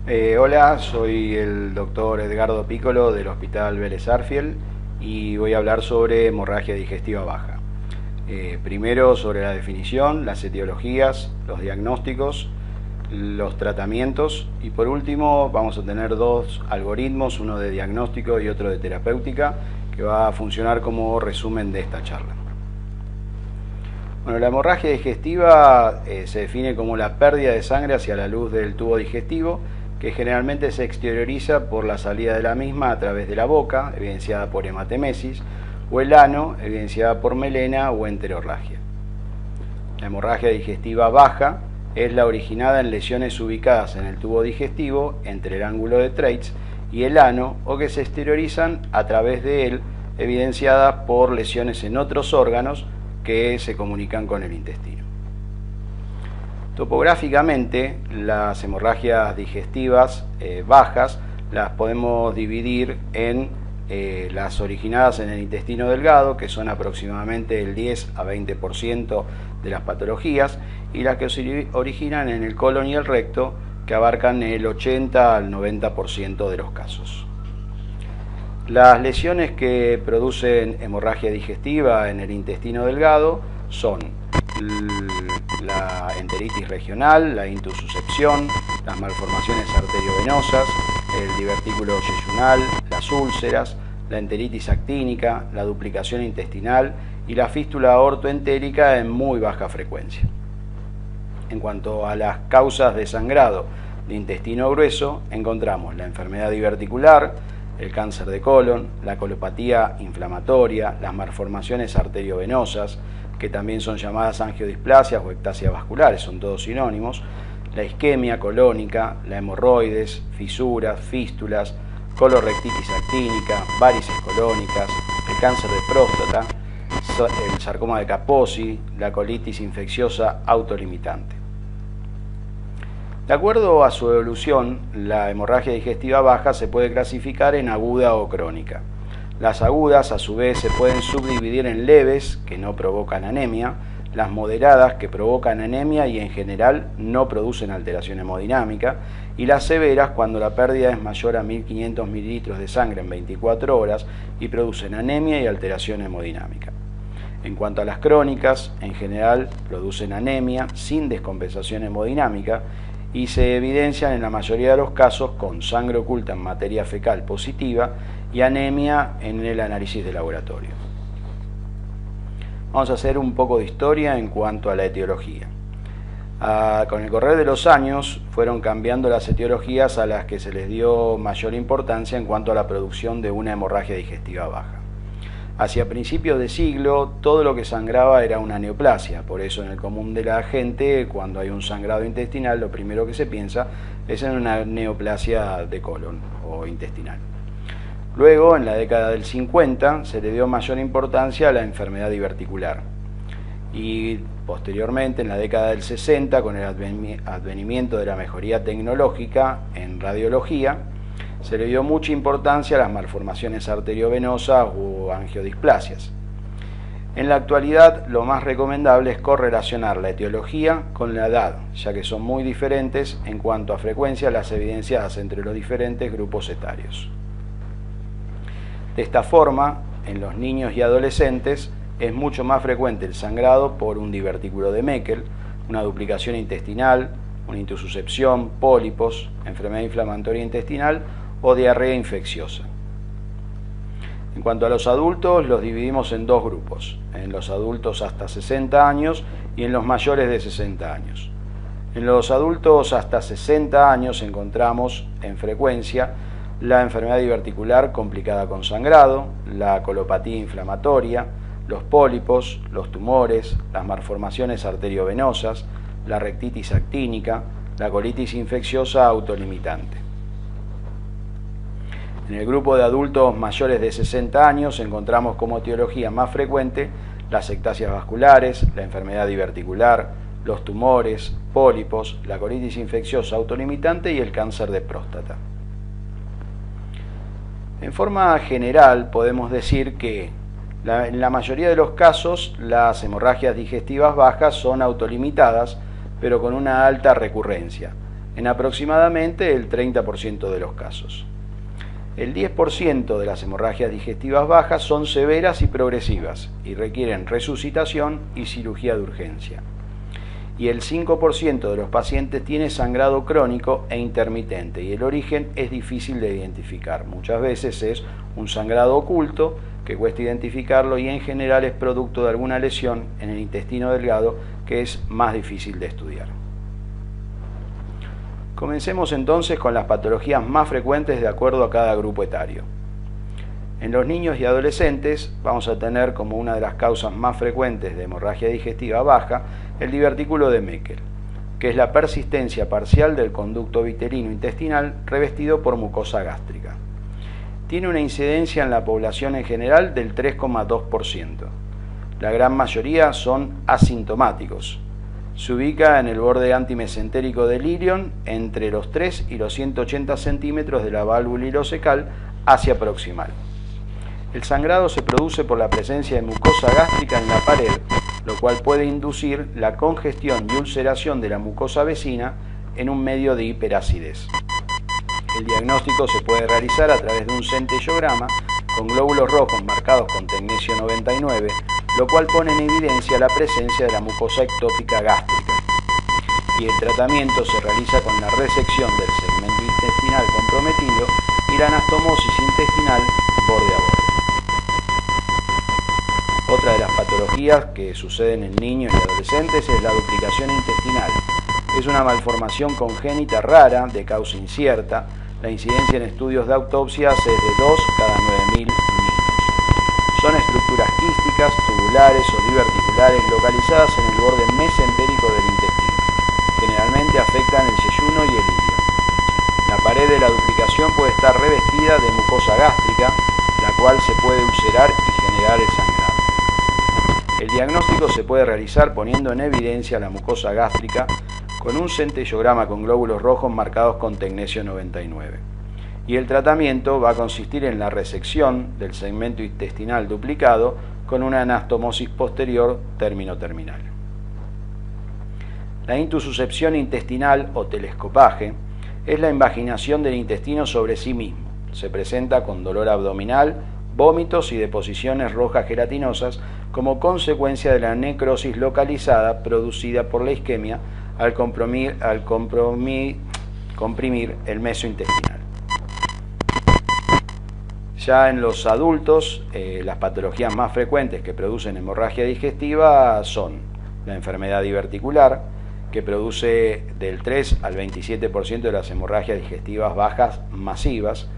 Hola, soy el doctor Edgardo Piccolo del Hospital Vélez Sarsfield y voy a hablar sobre hemorragia digestiva baja. Primero sobre la definición, las etiologías, los diagnósticos, los tratamientos y por último vamos a tener dos algoritmos, uno de diagnóstico y otro de terapéutica, que va a funcionar como resumen de esta charla. Bueno, la hemorragia digestiva se define como la pérdida de sangre hacia la luz del tubo digestivo, que generalmente se exterioriza por la salida de la misma a través de la boca, evidenciada por hematemesis, o el ano, evidenciada por melena o enterorragia. La hemorragia digestiva baja es la originada en lesiones ubicadas en el tubo digestivo, entre el ángulo de Treitz y el ano, o que se exteriorizan a través de él, evidenciadas por lesiones en otros órganos que se comunican con el intestino. Topográficamente, las hemorragias digestivas bajas las podemos dividir en las originadas en el intestino delgado, que son aproximadamente el 10 a 20% de las patologías, y las que se originan en el colon y el recto, que abarcan el 80 al 90% de los casos. Las lesiones que producen hemorragia digestiva en el intestino delgado son la enteritis regional, la intususcepción, las malformaciones arteriovenosas, el divertículo yeyunal, las úlceras, la enteritis actínica, la duplicación intestinal y la fístula aortoentérica en muy baja frecuencia. En cuanto a las causas de sangrado de intestino grueso, encontramos la enfermedad diverticular, el cáncer de colon, la colopatía inflamatoria, las malformaciones arteriovenosas, que también son llamadas angiodisplasias o ectasias vasculares, son todos sinónimos, la isquemia colónica, la hemorroides, fisuras, fístulas, colorectitis actínica, varices colónicas, el cáncer de próstata, el sarcoma de Kaposi, la colitis infecciosa autolimitante. De acuerdo a su evolución, la hemorragia digestiva baja se puede clasificar en aguda o crónica. Las agudas, a su vez, se pueden subdividir en leves, que no provocan anemia, las moderadas, que provocan anemia y en general no producen alteración hemodinámica, y las severas, cuando la pérdida es mayor a 1500 mililitros de sangre en 24 horas y producen anemia y alteración hemodinámica. En cuanto a las crónicas, en general producen anemia sin descompensación hemodinámica y se evidencian en la mayoría de los casos con sangre oculta en materia fecal positiva y anemia en el análisis de laboratorio. Vamos a hacer un poco de historia en cuanto a la etiología. Con el correr de los años fueron cambiando las etiologías a las que se les dio mayor importancia en cuanto a la producción de una hemorragia digestiva baja. Hacia principios de siglo, todo lo que sangraba era una neoplasia, por eso en el común de la gente, cuando hay un sangrado intestinal, lo primero que se piensa es en una neoplasia de colon o intestinal. Luego, en la década del 50, se le dio mayor importancia a la enfermedad diverticular. Y posteriormente, en la década del 60, con el advenimiento de la mejoría tecnológica en radiología, se le dio mucha importancia a las malformaciones arteriovenosas o angiodisplasias. En la actualidad, lo más recomendable es correlacionar la etiología con la edad, ya que son muy diferentes en cuanto a frecuencia las evidenciadas entre los diferentes grupos etarios. De esta forma, en los niños y adolescentes es mucho más frecuente el sangrado por un divertículo de Meckel, una duplicación intestinal, una intususcepción, pólipos, enfermedad inflamatoria intestinal o diarrea infecciosa. En cuanto a los adultos, los dividimos en dos grupos, en los adultos hasta 60 años y en los mayores de 60 años. En los adultos hasta 60 años encontramos en frecuencia la enfermedad diverticular complicada con sangrado, la colopatía inflamatoria, los pólipos, los tumores, las malformaciones arteriovenosas, la rectitis actínica, la colitis infecciosa autolimitante. En el grupo de adultos mayores de 60 años encontramos como etiología más frecuente las ectasias vasculares, la enfermedad diverticular, los tumores, pólipos, la colitis infecciosa autolimitante y el cáncer de próstata. En forma general podemos decir que en la mayoría de los casos las hemorragias digestivas bajas son autolimitadas, pero con una alta recurrencia. en aproximadamente el 30% de los casos. El 10% de las hemorragias digestivas bajas son severas y progresivas y requieren resucitación y cirugía de urgencia. Y el 5% de los pacientes tiene sangrado crónico e intermitente y el origen es difícil de identificar. Muchas veces es un sangrado oculto que cuesta identificarlo y en general es producto de alguna lesión en el intestino delgado que es más difícil de estudiar. Comencemos entonces con las patologías más frecuentes de acuerdo a cada grupo etario. En los niños y adolescentes vamos a tener como una de las causas más frecuentes de hemorragia digestiva baja el divertículo de Meckel, que es la persistencia parcial del conducto vitelino intestinal revestido por mucosa gástrica. Tiene una incidencia en la población en general del 3,2%. La gran mayoría son asintomáticos. Se ubica en el borde antimesentérico del ilion entre los 3 y los 180 centímetros de la válvula ileocecal hacia proximal. El sangrado se produce por la presencia de mucosa gástrica en la pared, lo cual puede inducir la congestión y ulceración de la mucosa vecina en un medio de hiperacidez. El diagnóstico se puede realizar a través de un centellograma con glóbulos rojos marcados con tecnesio 99, lo cual pone en evidencia la presencia de la mucosa ectópica gástrica. Y el tratamiento se realiza con la resección del segmento intestinal comprometido y la anastomosis intestinal borde a borde. Otra de las patologías que suceden en niños y adolescentes es la duplicación intestinal. Es una malformación congénita rara de causa incierta. La incidencia en estudios de autopsia es de 2 cada 9.000 niños. Son estructuras quísticas, tubulares o diverticulares localizadas en el borde mesentérico del intestino. Generalmente afectan el yeyuno y el ilion. La pared de la duplicación puede estar revestida de mucosa gástrica, la cual se puede ulcerar y generar el sangrado. El diagnóstico se puede realizar poniendo en evidencia la mucosa gástrica con un centellograma con glóbulos rojos marcados con tecnesio 99. Y el tratamiento va a consistir en la resección del segmento intestinal duplicado con una anastomosis posterior término-terminal. La intususcepción intestinal o telescopaje es la invaginación del intestino sobre sí mismo. Se presenta con dolor abdominal, vómitos y deposiciones rojas gelatinosas como consecuencia de la necrosis localizada producida por la isquemia al comprimir el meso intestinal. Ya en los adultos, las patologías más frecuentes que producen hemorragia digestiva son la enfermedad diverticular, que produce del 3 al 27% de las hemorragias digestivas bajas masivas.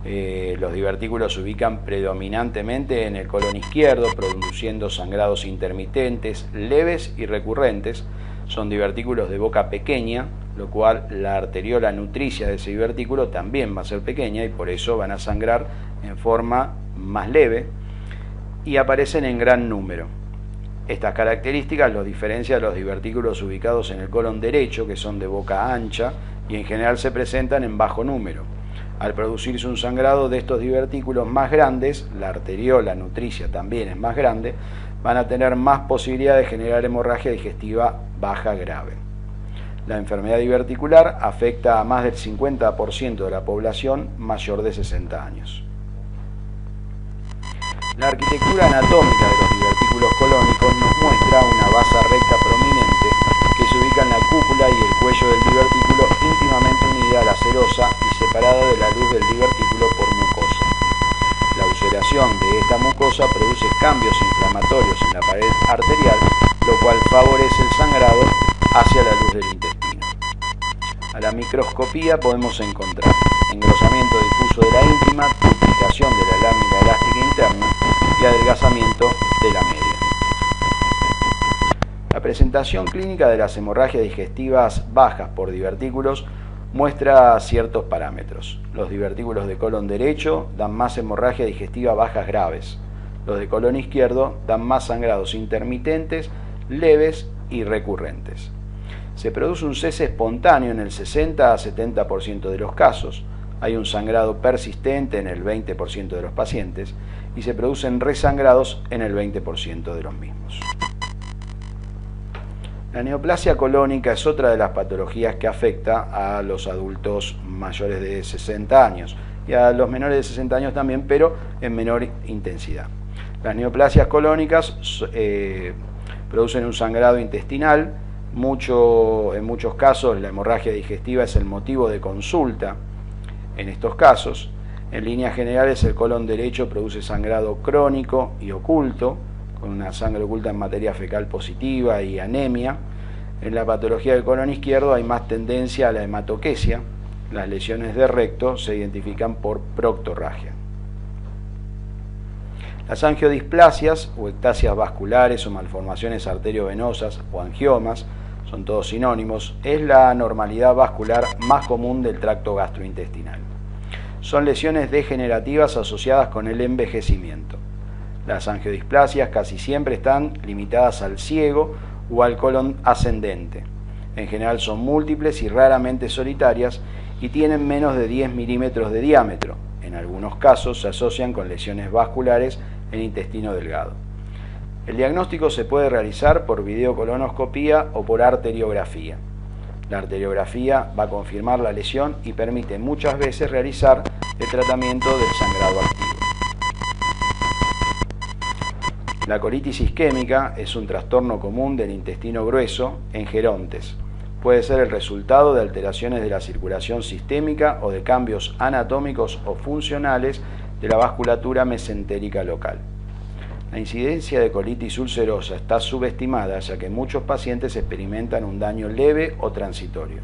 Los divertículos se ubican predominantemente en el colon izquierdo, produciendo sangrados intermitentes, leves y recurrentes. Son divertículos de boca pequeña, lo cual la arteriola nutricia de ese divertículo también va a ser pequeña y por eso van a sangrar en forma más leve y aparecen en gran número. Estas características los diferencian de los divertículos ubicados en el colon derecho, que son de boca ancha y en general se presentan en bajo número. Al producirse un sangrado de estos divertículos más grandes, la arteriola nutricia también es más grande, van a tener más posibilidad de generar hemorragia digestiva baja grave. La enfermedad diverticular afecta a más del 50% de la población mayor de 60 años. La arquitectura anatómica de los divertículos colónicos nos muestra una base recta prominente que se ubica en la cúpula y el cuello del divertículo íntimamente unida a la serosa y separada de la luz del divertículo por mucosa. La ulceración de esta mucosa produce cambios inflamatorios en la pared arterial, lo cual favorece el sangrado hacia la luz del intestino. A la microscopía podemos encontrar engrosamiento difuso de la íntima, duplicación de la lámina elástica interna y adelgazamiento de la media. La presentación clínica de las hemorragias digestivas bajas por divertículos muestra ciertos parámetros. Los divertículos de colon derecho dan más hemorragia digestiva bajas graves. Los de colon izquierdo dan más sangrados intermitentes, leves y recurrentes. Se produce un cese espontáneo en el 60 a 70% de los casos. Hay un sangrado persistente en el 20% de los pacientes y se producen resangrados en el 20% de los mismos. La La neoplasia colónica es otra de las patologías que afecta a los adultos mayores de 60 años y a los menores de 60 años también, pero en menor intensidad. Las neoplasias colónicas producen un sangrado intestinal. En muchos casos la hemorragia digestiva es el motivo de consulta en estos casos. En líneas generales el colon derecho produce sangrado crónico y oculto, con una sangre oculta en materia fecal positiva y anemia. En la patología del colon izquierdo hay más tendencia a la hematoquesia. Las lesiones de recto se identifican por proctorragia. Las angiodisplasias o ectasias vasculares o malformaciones arteriovenosas o angiomas, son todos sinónimos, es la anormalidad vascular más común del tracto gastrointestinal. Son lesiones degenerativas asociadas con el envejecimiento. Las angiodisplasias casi siempre están limitadas al ciego o al colon ascendente. En general son múltiples y raramente solitarias y tienen menos de 10 milímetros de diámetro. En algunos casos se asocian con lesiones vasculares en intestino delgado. El diagnóstico se puede realizar por videocolonoscopía o por arteriografía. La arteriografía va a confirmar la lesión y permite muchas veces realizar el tratamiento del sangrado activo. La colitis isquémica es un trastorno común del intestino grueso en gerontes. Puede ser el resultado de alteraciones de la circulación sistémica o de cambios anatómicos o funcionales de la vasculatura mesentérica local. La incidencia de colitis ulcerosa está subestimada, ya que muchos pacientes experimentan un daño leve o transitorio.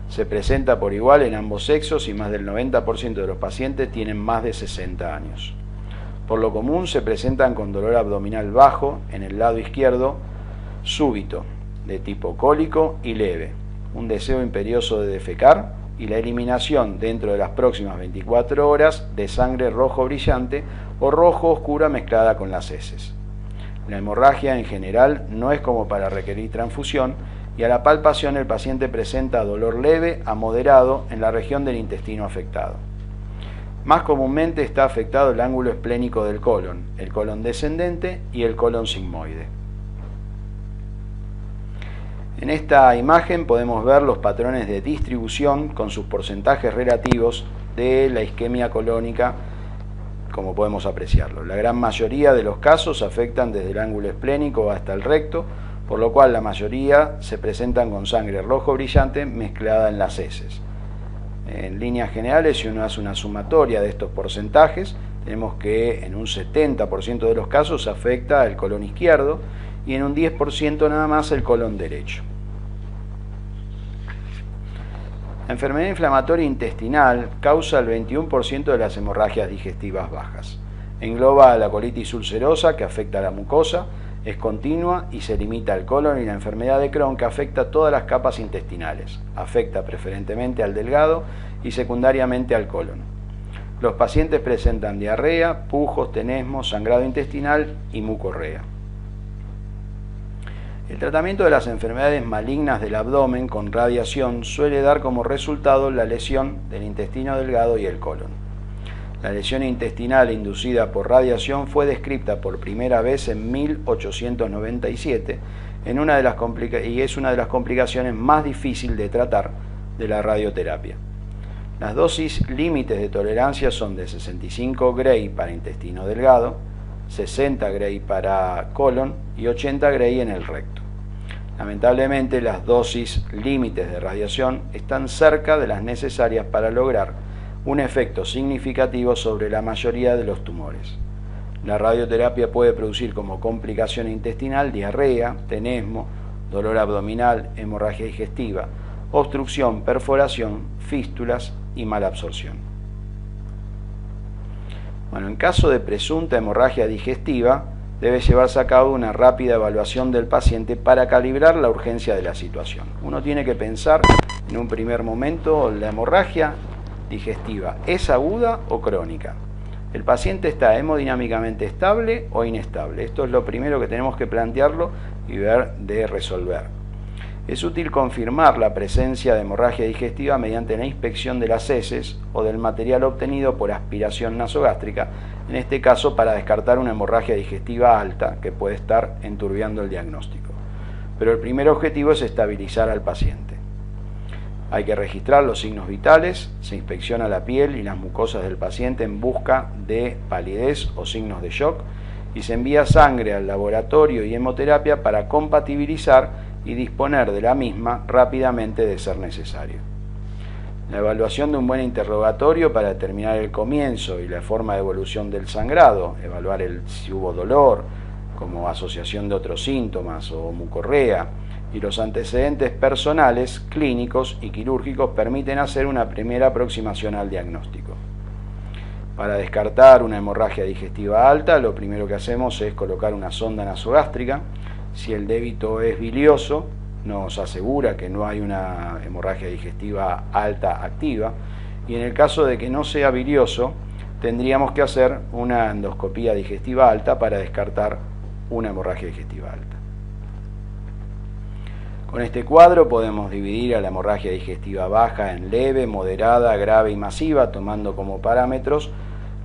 Se presenta por igual en ambos sexos y más del 90% de los pacientes tienen más de 60 años. Por lo común se presentan con dolor abdominal bajo en el lado izquierdo, súbito, de tipo cólico y leve, un deseo imperioso de defecar y la eliminación dentro de las próximas 24 horas de sangre rojo brillante o rojo oscura mezclada con las heces. La hemorragia en general no es como para requerir transfusión y a la palpación el paciente presenta dolor leve a moderado en la región del intestino afectado. Más comúnmente está afectado el ángulo esplénico del colon, el colon descendente y el colon sigmoide. En esta imagen podemos ver los patrones de distribución con sus porcentajes relativos de la isquemia colónica, como podemos apreciarlo. La gran mayoría de los casos afectan desde el ángulo esplénico hasta el recto, por lo cual la mayoría se presentan con sangre rojo brillante mezclada en las heces. En líneas generales, si uno hace una sumatoria de estos porcentajes, tenemos que en un 70% de los casos afecta el colon izquierdo y en un 10% nada más el colon derecho. La enfermedad inflamatoria intestinal causa el 21% de las hemorragias digestivas bajas. Engloba a la colitis ulcerosa, que afecta a la mucosa, es continua y se limita al colon, y la enfermedad de Crohn, que afecta todas las capas intestinales. Afecta preferentemente al delgado y secundariamente al colon. Los pacientes presentan diarrea, pujos, tenesmo, sangrado intestinal y mucorrea. El tratamiento de las enfermedades malignas del abdomen con radiación suele dar como resultado la lesión del intestino delgado y el colon. La lesión intestinal inducida por radiación fue descrita por primera vez en 1897 y es una de las complicaciones más difíciles de tratar de la radioterapia. Las dosis límites de tolerancia son de 65 Gray para intestino delgado, 60 Gray para colon y 80 Gray en el recto. Lamentablemente, las dosis límites de radiación están cerca de las necesarias para lograr un efecto significativo sobre la mayoría de los tumores. La radioterapia puede producir como complicación intestinal diarrea, tenesmo, dolor abdominal, hemorragia digestiva, obstrucción, perforación, fístulas y malabsorción. En caso de presunta hemorragia digestiva, debe llevarse a cabo una rápida evaluación del paciente para calibrar la urgencia de la situación. Uno tiene que pensar en un primer momento, la hemorragia digestiva, ¿es aguda o crónica? ¿El paciente está hemodinámicamente estable o inestable? Esto es lo primero que tenemos que plantearlo y ver de resolver. Es útil confirmar la presencia de hemorragia digestiva mediante la inspección de las heces o del material obtenido por aspiración nasogástrica, en este caso para descartar una hemorragia digestiva alta que puede estar enturbiando el diagnóstico. pero el primer objetivo es estabilizar al paciente. Hay que registrar los signos vitales, se inspecciona la piel y las mucosas del paciente en busca de palidez o signos de shock y se envía sangre al laboratorio y hemoterapia para compatibilizar y disponer de la misma rápidamente de ser necesario. La evaluación de un buen interrogatorio para determinar el comienzo y la forma de evolución del sangrado, evaluar si hubo dolor, como asociación de otros síntomas o mucorrea, y los antecedentes personales, clínicos y quirúrgicos permiten hacer una primera aproximación al diagnóstico. Para descartar una hemorragia digestiva alta, lo primero que hacemos es colocar una sonda nasogástrica. Si el débito es bilioso, nos asegura que no hay una hemorragia digestiva alta activa, y en el caso de que no sea bilioso, tendríamos que hacer una endoscopía digestiva alta para descartar una hemorragia digestiva alta. Con este cuadro podemos dividir a la hemorragia digestiva baja en leve, moderada, grave y masiva, tomando como parámetros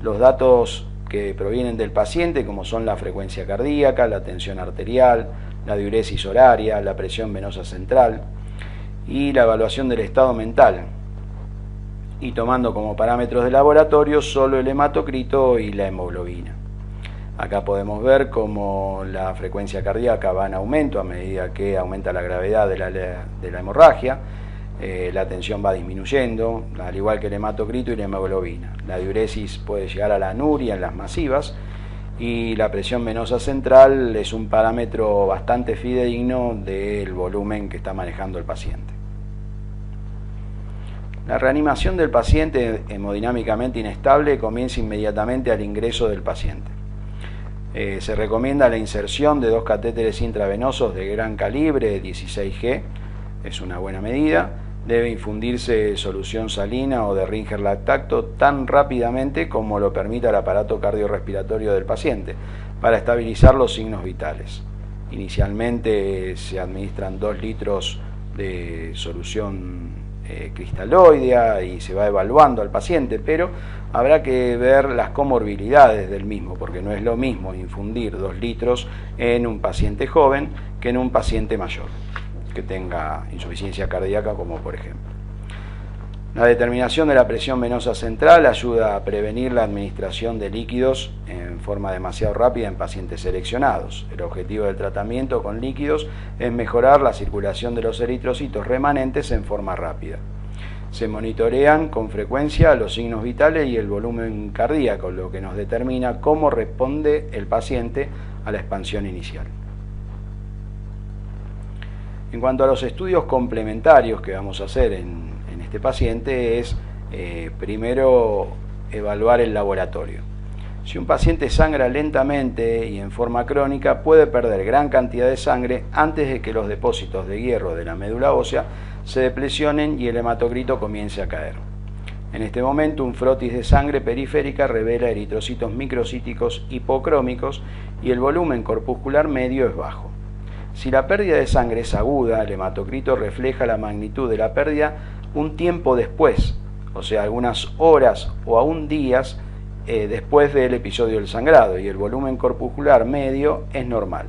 los datos que provienen del paciente, como son la frecuencia cardíaca, la tensión arterial, la diuresis horaria, la presión venosa central y la evaluación del estado mental, y tomando como parámetros de laboratorio solo el hematocrito y la hemoglobina. Acá podemos ver cómo la frecuencia cardíaca va en aumento a medida que aumenta la gravedad de la hemorragia, la tensión va disminuyendo, al igual que el hematocrito y la hemoglobina. La diuresis puede llegar a la anuria en las masivas, y la presión venosa central es un parámetro bastante fidedigno del volumen que está manejando el paciente. La reanimación del paciente hemodinámicamente inestable comienza inmediatamente al ingreso del paciente. Se recomienda la inserción de 2 catéteres intravenosos de gran calibre, 16G, es una buena medida. Debe infundirse solución salina o de Ringer lactato tan rápidamente como lo permita el aparato cardiorrespiratorio del paciente, para estabilizar los signos vitales. Inicialmente se administran 2 litros de solución cristaloidea y se va evaluando al paciente, pero habrá que ver las comorbilidades del mismo, porque no es lo mismo infundir 2 litros en un paciente joven que en un paciente mayor que tenga insuficiencia cardíaca, como por ejemplo. La determinación de la presión venosa central ayuda a prevenir la administración de líquidos en forma demasiado rápida en pacientes seleccionados. El objetivo del tratamiento con líquidos es mejorar la circulación de los eritrocitos remanentes en forma rápida. Se monitorean con frecuencia los signos vitales y el volumen cardíaco, lo que nos determina cómo responde el paciente a la expansión inicial. En cuanto a los estudios complementarios que vamos a hacer en este paciente es primero evaluar el laboratorio. Si un paciente sangra lentamente y en forma crónica, puede perder gran cantidad de sangre antes de que los depósitos de hierro de la médula ósea se deplesionen y el hematocrito comience a caer. En este momento, un frotis de sangre periférica revela eritrocitos microcíticos hipocrómicos y el volumen corpuscular medio es bajo. Si la pérdida de sangre es aguda, el hematocrito refleja la magnitud de la pérdida un tiempo después, o sea, algunas horas o aún días después del episodio del sangrado, y el volumen corpuscular medio es normal.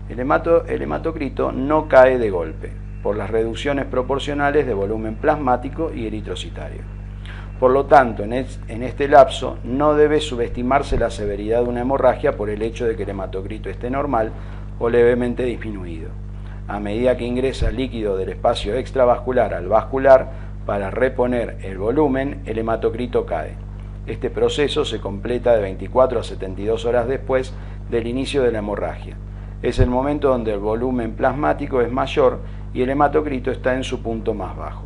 El hematocrito no cae de golpe, por las reducciones proporcionales de volumen plasmático y eritrocitario. Por lo tanto, en este lapso no debe subestimarse la severidad de una hemorragia por el hecho de que el hematocrito esté normal o levemente disminuido. A medida que ingresa líquido del espacio extravascular al vascular para reponer el volumen, el hematocrito cae. Este proceso se completa de 24 a 72 horas después del inicio de la hemorragia. Es el momento donde el volumen plasmático es mayor y el hematocrito está en su punto más bajo.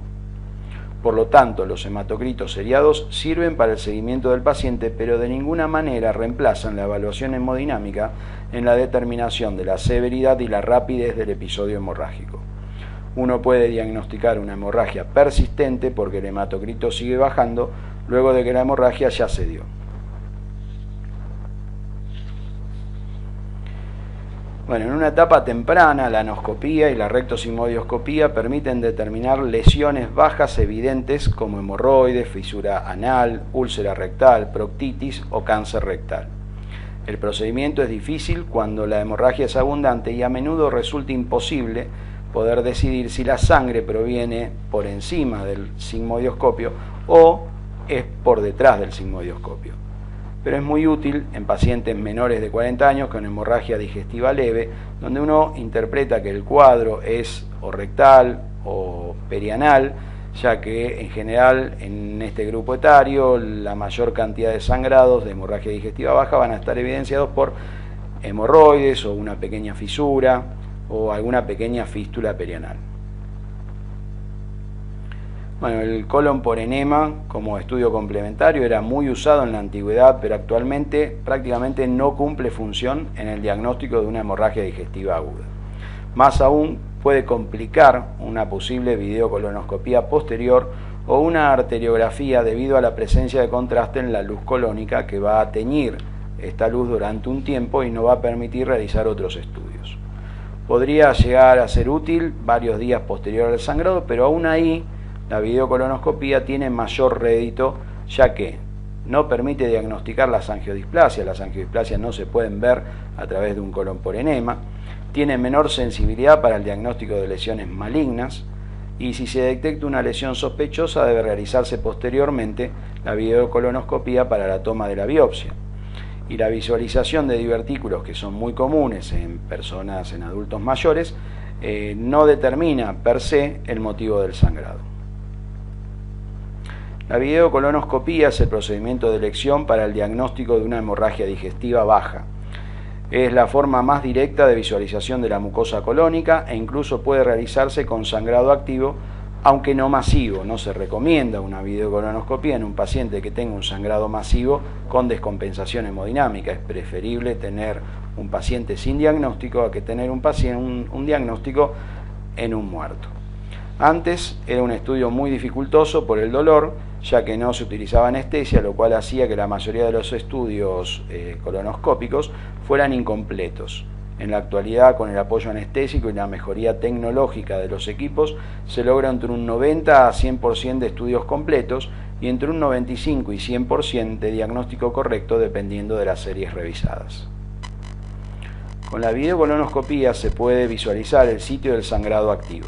Por lo tanto, los hematocritos seriados sirven para el seguimiento del paciente, pero de ninguna manera reemplazan la evaluación hemodinámica en la determinación de la severidad y la rapidez del episodio hemorrágico. Uno puede diagnosticar una hemorragia persistente porque el hematocrito sigue bajando luego de que la hemorragia ya se dio. Bueno, en una etapa temprana, la anoscopía y la rectosigmoidoscopía permiten determinar lesiones bajas evidentes como hemorroides, fisura anal, úlcera rectal, proctitis o cáncer rectal. El procedimiento es difícil cuando la hemorragia es abundante y a menudo resulta imposible poder decidir si la sangre proviene por encima del sigmoidoscopio o es por detrás del sigmoidoscopio. Pero es muy útil en pacientes menores de 40 años con hemorragia digestiva leve, donde uno interpreta que el cuadro es o rectal o perianal, ya que en general en este grupo etario la mayor cantidad de sangrados de hemorragia digestiva baja van a estar evidenciados por hemorroides o una pequeña fisura o alguna pequeña fístula perianal. Bueno, el colon por enema como estudio complementario era muy usado en la antigüedad, pero actualmente prácticamente no cumple función en el diagnóstico de una hemorragia digestiva aguda. Más aún, puede complicar una posible videocolonoscopía posterior o una arteriografía debido a la presencia de contraste en la luz colónica que va a teñir esta luz durante un tiempo y no va a permitir realizar otros estudios. Podría llegar a ser útil varios días posterior al sangrado, pero aún ahí la videocolonoscopía tiene mayor rédito, ya que no permite diagnosticar las angiodisplasias. Las angiodisplasias no se pueden ver a través de un colon por enema. Tiene menor sensibilidad para el diagnóstico de lesiones malignas y si se detecta una lesión sospechosa debe realizarse posteriormente la videocolonoscopía para la toma de la biopsia. Y la visualización de divertículos, que son muy comunes en personas, en adultos mayores, no determina per se el motivo del sangrado. La videocolonoscopía es el procedimiento de elección para el diagnóstico de una hemorragia digestiva baja. Es la forma más directa de visualización de la mucosa colónica e incluso puede realizarse con sangrado activo, aunque no masivo. No se recomienda una videocolonoscopía en un paciente que tenga un sangrado masivo con descompensación hemodinámica. Es preferible tener un paciente sin diagnóstico a que tener un diagnóstico en un muerto. Antes era un estudio muy dificultoso por el dolor, ya que no se utilizaba anestesia, lo cual hacía que la mayoría de los estudios colonoscópicos fueran incompletos. En la actualidad, con el apoyo anestésico y la mejoría tecnológica de los equipos, se logra entre un 90 a 100% de estudios completos y entre un 95 y 100% de diagnóstico correcto dependiendo de las series revisadas. Con la videocolonoscopía se puede visualizar el sitio del sangrado activo.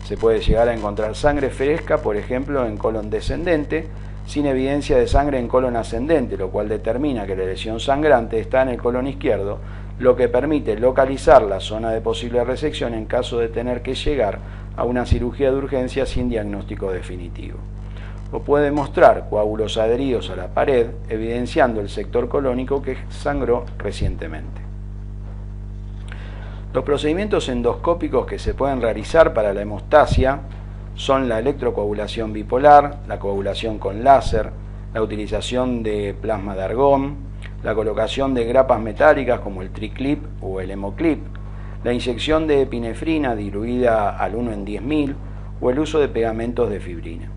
Se puede llegar a encontrar sangre fresca, por ejemplo, en colon descendente, sin evidencia de sangre en colon ascendente, lo cual determina que la lesión sangrante está en el colon izquierdo, lo que permite localizar la zona de posible resección en caso de tener que llegar a una cirugía de urgencia sin diagnóstico definitivo. O puede mostrar coágulos adheridos a la pared, evidenciando el sector colónico que sangró recientemente. Los procedimientos endoscópicos que se pueden realizar para la hemostasia son la electrocoagulación bipolar, la coagulación con láser, la utilización de plasma de argón, la colocación de grapas metálicas como el triclip o el hemoclip, la inyección de epinefrina diluida al 1 en 10.000 o el uso de pegamentos de fibrina.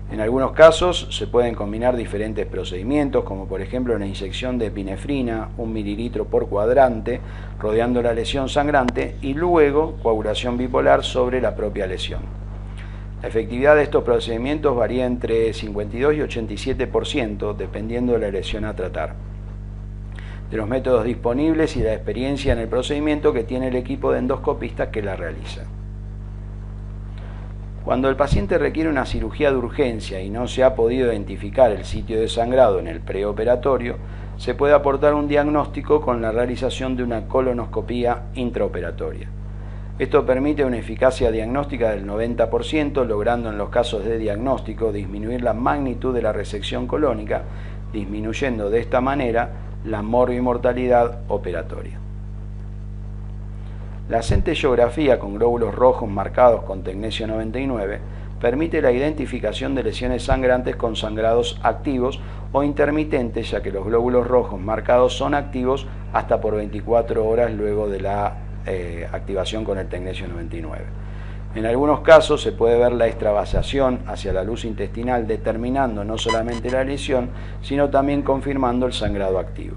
En algunos casos se pueden combinar diferentes procedimientos, como por ejemplo la inyección de epinefrina, 1 mililitro por cuadrante, rodeando la lesión sangrante, y luego coagulación bipolar sobre la propia lesión. La efectividad de estos procedimientos varía entre 52 y 87%, dependiendo de la lesión a tratar, de los métodos disponibles y de la experiencia en el procedimiento que tiene el equipo de endoscopistas que la realiza. Cuando el paciente requiere una cirugía de urgencia y no se ha podido identificar el sitio de sangrado en el preoperatorio, se puede aportar un diagnóstico con la realización de una colonoscopía intraoperatoria. Esto permite una eficacia diagnóstica del 90%, logrando en los casos de diagnóstico disminuir la magnitud de la resección colónica, disminuyendo de esta manera la morbimortalidad operatoria. La centellografía con glóbulos rojos marcados con tecnesio 99 permite la identificación de lesiones sangrantes con sangrados activos o intermitentes, ya que los glóbulos rojos marcados son activos hasta por 24 horas luego de la activación con el tecnesio 99. En algunos casos se puede ver la extravasación hacia la luz intestinal, determinando no solamente la lesión, sino también confirmando el sangrado activo.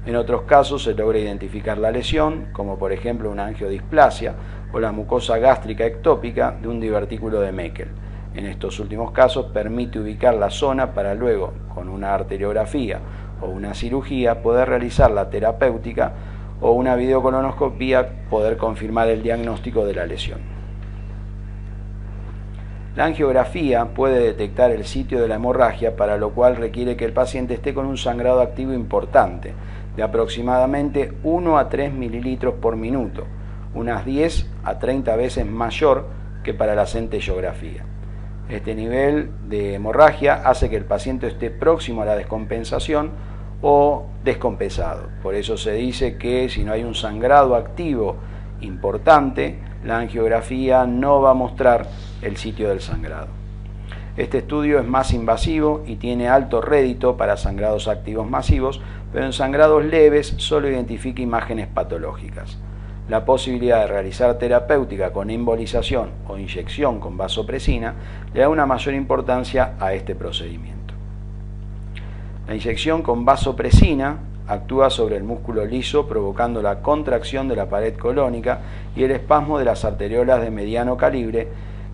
En otros casos se logra identificar la lesión, como por ejemplo una angiodisplasia o la mucosa gástrica ectópica de un divertículo de Meckel. En estos últimos casos permite ubicar la zona para luego, con una arteriografía o una cirugía, poder realizar la terapéutica o una videocolonoscopía, poder confirmar el diagnóstico de la lesión. La angiografía puede detectar el sitio de la hemorragia, para lo cual requiere que el paciente esté con un sangrado activo importante, de aproximadamente 1 a 3 mililitros por minuto, unas 10 a 30 veces mayor que para la centellografía. Este nivel de hemorragia hace que el paciente esté próximo a la descompensación o descompensado. Por eso se dice que si no hay un sangrado activo importante, la angiografía no va a mostrar el sitio del sangrado. Este estudio es más invasivo y tiene alto rédito para sangrados activos masivos, pero en sangrados leves solo identifica imágenes patológicas. La posibilidad de realizar terapéutica con embolización o inyección con vasopresina le da una mayor importancia a este procedimiento. La inyección con vasopresina actúa sobre el músculo liso, provocando la contracción de la pared colónica y el espasmo de las arteriolas de mediano calibre,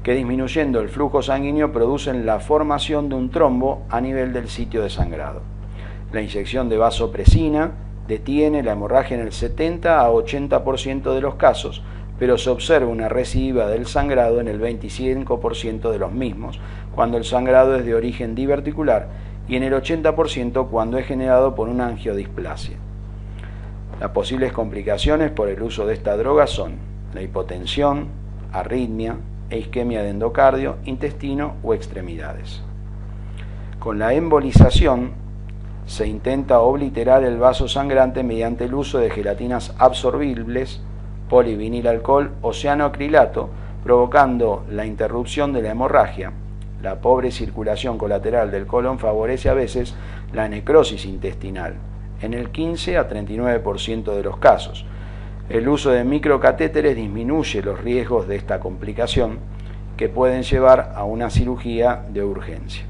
que disminuyendo el flujo sanguíneo producen la formación de un trombo a nivel del sitio de sangrado. La inyección de vasopresina detiene la hemorragia en el 70 a 80% de los casos, pero se observa una recidiva del sangrado en el 25% de los mismos, cuando el sangrado es de origen diverticular, y en el 80% cuando es generado por una angiodisplasia. Las posibles complicaciones por el uso de esta droga son la hipotensión, arritmia e isquemia de endocardio, intestino o extremidades. Con la embolización se intenta obliterar el vaso sangrante mediante el uso de gelatinas absorbibles, polivinilalcohol o cianoacrilato, provocando la interrupción de la hemorragia. La pobre circulación colateral del colon favorece a veces la necrosis intestinal, en el 15 a 39% de los casos. El uso de microcatéteres disminuye los riesgos de esta complicación, que pueden llevar a una cirugía de urgencia.